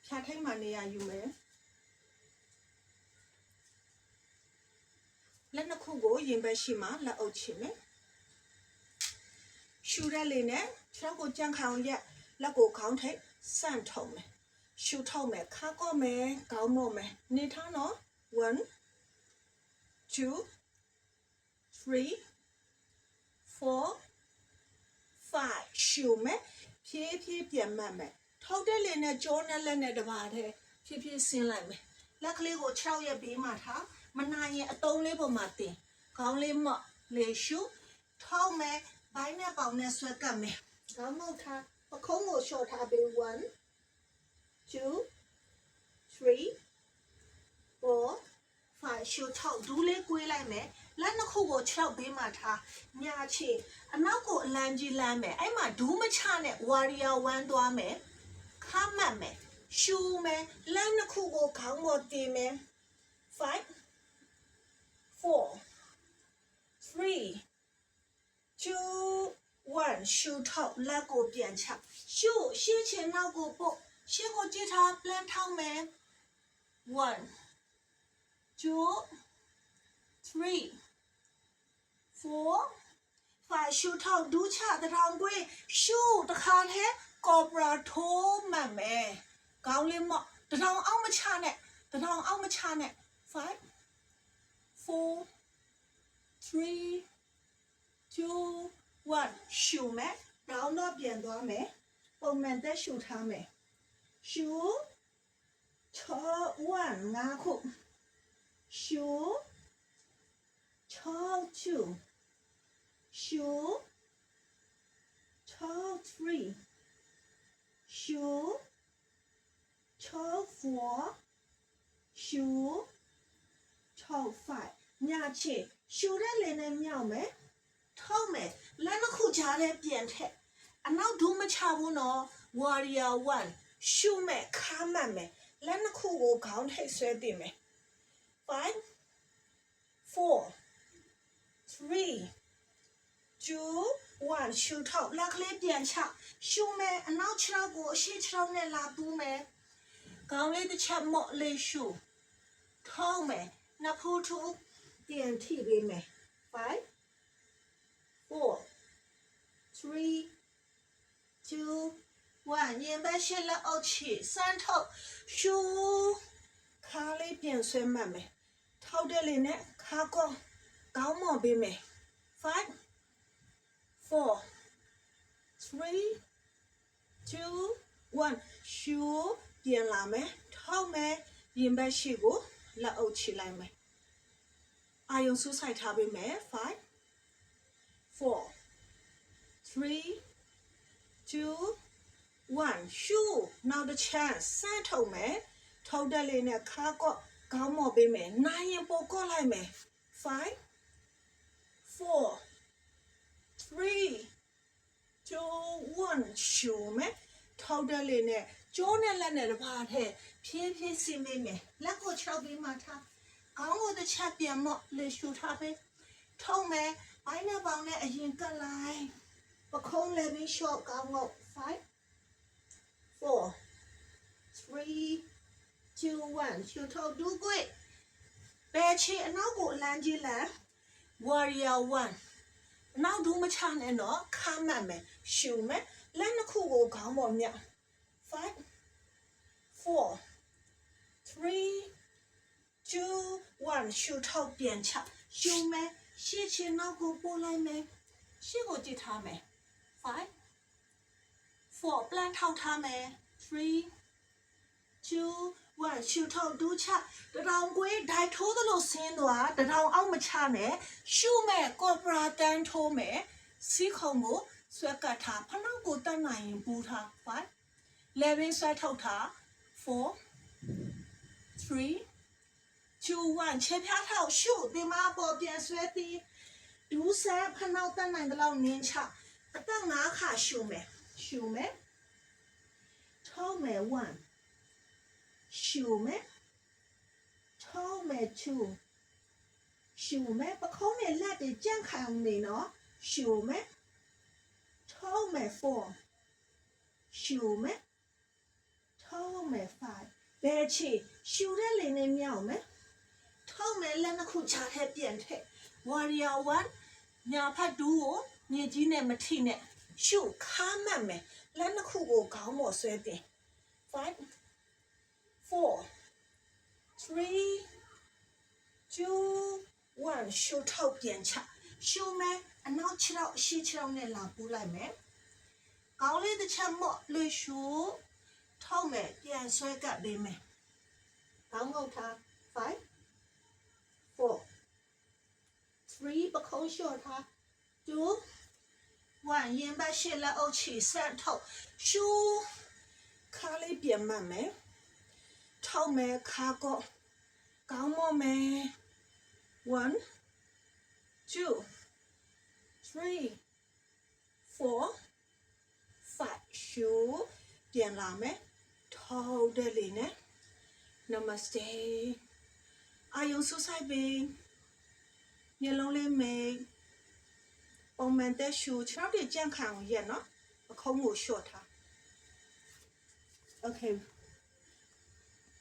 ဖြာထိုက်မှနေရယူမယ်လက်နှစ်ခုကိုရင်ဘက်ရှိမှလက်အုပ်ချမယ်ရှူရက်လေးနဲ့ခြေကိုကြံခေါင်ရက်လက်ကိုခေါင်းထိပ်ဆန့်ထုံမယ်ရှူထောက်မယ်ခါကော့မယ်ခေါင်းမော့မယ်နေထားနော်1 2 3 4 5ရှူမယ်ဖြည်းဖြည်းပြန်မှတ်မယ်ထောက်တဲ့လေနဲ့ကြောနဲ့လက်နဲ့တပါးတဲ့ဖြည်းဖြည်းဆင်းလိုက်မယ်လက်ကလေးကို6ရက်ပေးမှထားမနိုင်ရင်အတုံးလေးပေါ်မှာတင်ခေါင်းလေးမော့လေရှူထောက်မယ်ဘိုင်းနဲ့ပေါင်နဲ့ဆွဲကပ်မယ်ခေါင်းမောက်ထားပခုံးကိုလျှော့ထားပေး1 2 3 4 5ရှူထောက်ဒူးလေးကွေးလိုက်မယ်လက်နှစ်ခုကို6ပေးမှထားညာချေအနောက်ကိုအလန်းကြီးလမ်းမယ်အဲ့မှာဒူးမချနဲ့ warrior 1သွားမယ်ခါမှတ်မယ်ရှူမယ်လက်နှစ်ခုကိုခေါင်းပေါ်တင်မယ်5 4 3 2 1ရှူထောက်လက်ကိုပြန်ချရှူရှေ့ချင်နောက်ကိုပို့ရှေ့ကိုကြည့်ထားplan ထောက်မယ်1 2 3 4 5ရှူထောက်ဒူးချတထောင်ကွေးရှူတခါထဲကော်ပရာထိုးမှတ်မယ်ခေါင်းလေးမော့တထောင်အောက်မချနဲ့တထောင်အောက်မချနဲ့5 4 3 2 1ရှူမယ်ခေါင်းတော့ပြန်သွားမယ်ပုံမှန်သက်ရှူထားမယ်ရှူ6 1 5ခုရှူ6 2ရှူ6 3ရှူ6 4ရှူ6 5ညာချေရှူတဲ့လေနဲ့မြောက်မယ်ထောက်မယ်လက်နှစ်ခုကြားထဲပြန်ထက်အနောက်ဒူးမချဘူးနော် warrior 1ရှူမယ်ခါမှတ်မယ်လက်နှစ်ခုကိုခေါင်းထိပ်ဆွဲတင်မယ်5 4 3 2 1ရှူထောက်လက်ကလေးပြန်ချရှူမယ်အနောက်ခြေထောက်ကိုအရှေ့ခြေထောက်နဲ့လာပူးမယ်ခေါင်းလေးတစ်ချက်မော့လေးရှူထောက်မယ်နှစ်ဖူးထူပြန်ထိပေးမယ်5 4 3 2 1ရင်ဘက်ရှေ့လက်အုပ်ချီစမ်းထုတ်ရှူခါလေးပြန်ဆွဲမှတ်မယ်ထောက်တဲ့လေနဲ့ခါကောခေါင်းမော့ပေးမယ်5 4 3 2 1ရှူပြန်လာမယ်ထောက်မယ်ရင်ဘက်ရှေ့ကိုလက်အုပ်ချီလိုက်မယ်အာယုံစူးစိုက်ထားပေးမယ်5 4 3 2 1ရှူနောက်တစ်ချမ်းစမ်းထုတ်မယ်ထောက်တဲ့လေနဲ့ခါကော့ခေါင်းမော့ပေးမယ်နိုင်ရင်ပိုကော့လိုက်မယ်5 4 3 2 1ရှူမယ်ထောက်တဲ့လေနဲ့ကျိုးနဲ့လက်နဲ့တစ်ပါးထဲဖြည်းဖြည်းဆင်းပေးမယ်လက်ကို6ပေးမှထားခေါင်းကိုတစ်ချက်ပြန်မော့လေရှူထားပေးထုံမယ်ဘိုင်းနဲ့ပေါင်နဲ့အရင်ကပ်လိုက်ပခုံးလည်းပြီးရှော့ကောင်းလို့5 4 3 2 1ရှူထောက်ဒူးကွေ့ဘယ်ချီအနောက်ကိုအလန်းကြီးလမ်း warrior 1နောက်ဒူးမချနဲ့တော့ခါမှတ်မယ်ရှူမယ်လက်နှစ်ခုကိုခေါင်းပေါ်မြ5 4 3 2 1ရှူထောက်ပြန်ချရှူမယ်ရှေ့ချင်နောက်ကိုပို့လိုက်မယ်ရှေ့ကိုကြည့်ထားမယ်5 4 plan ထောက်ထားမယ်3 2 1ရှူထောက်ဒူးချတထောင်ကွေးဒိုင်ထိုးသလိုဆင်းသွားတထောင်အောက်မချနဲ့ရှူမယ်ကော်ပရာတန်းထိုးမယ်စီးခုံကိုဆွဲကတ်ထားဖနှောက်ကိုတတ်နိုင်ရင်ပူထား5 11ဆွဲထုတ်ထား4 3 2 1ခြေဖြားထောက်ရှုဒီမှာပေါ်ပြန်ဆွဲသည်ဒူးဆဲဖနှောက်တတ်နိုင်တဲ့လောက်နင်းချအသက်5ခါရှုမယ်ထောက်မယ်1ရှူမယ်ထောက်မယ်2ရှူမယ်ပခုံးနဲ့လက်တွေကြန့်ခိုင်နေနော်ရှူမယ်ထောက်မယ်4ရှူမယ်ထောက် မယ်5ဘယ်ချီရှူတဲ့လေနဲ့မြောက်မယ်ထောက်မယ်လက်နှစ်ခုချထဲပြန်ထည့် warrior 1ညာဖက်2ကိုမြေကြီးနဲ့မထိနဲ့ရှုခါမှတ်မယ်လက်နှစ်ခုကိုခေါင်းပေါ်ဆွဲတင်5 4 3 2 1ရှုထောက်ပြန်ချရှုမယ်အနောက်ခြေထောက်အရှိခြေထောက်နဲ့လာပူးလိုက်မယ်ခေါင်းလေးတစ်ချက်မော့လွှရှုထောက်မယ်ပြန်ဆွဲကပ်ပေးမယ်ခေါင်းငုတ်ထား5 4 3ပခုံးလျှော့ထား2 1ရင်ဘတ်ရှစ်လက်အုပ်ချီဆက်ထုတ်ရှူခါလေးပြန်မှတ်မယ်ထောက်မယ်ခါကော့ကောင်းမောမယ်1 2 3 4 5ရှူပြန်လာမယ်ထောက်တဲ့လေနဲ့ Namaste အာယုံဆူဆိုင်ပင်မျက်လုံးလေးမိတ်ပုံမှန်တဲ့ရှူခြေထောက်တွေကြန့်ခံအောင်ရက်နော်အခုံးကိုလျှော့ထား Okay